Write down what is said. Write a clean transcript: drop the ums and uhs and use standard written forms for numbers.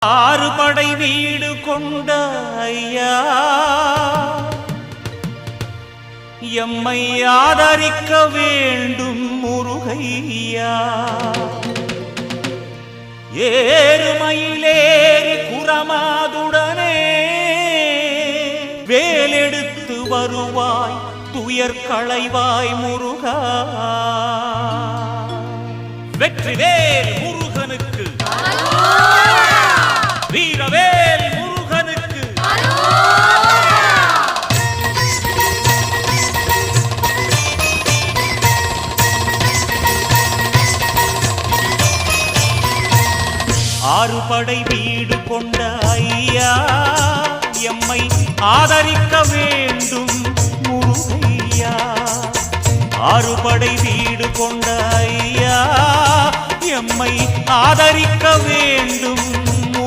ஆறு படை வீடு கொண்ட ஐயா எம்மை ஆதரிக்க வேண்டும் முருகையா. ஏறுமயிலேறி குரமாதுடனே வேலெடுத்து வருவாய் துயர் களைவாய் முருகா. வெற்றிவேல் முருகனுக்கு, வீரவேல் முருகனுக்கு. ஆறு படை வீடு கொண்ட ஐயா எம்மை ஆதரிக்க வேண்டும் முருகையா. ஆறு படை வீடு கொண்ட ஐயா எம்மை ஆதரிக்க வேண்டும்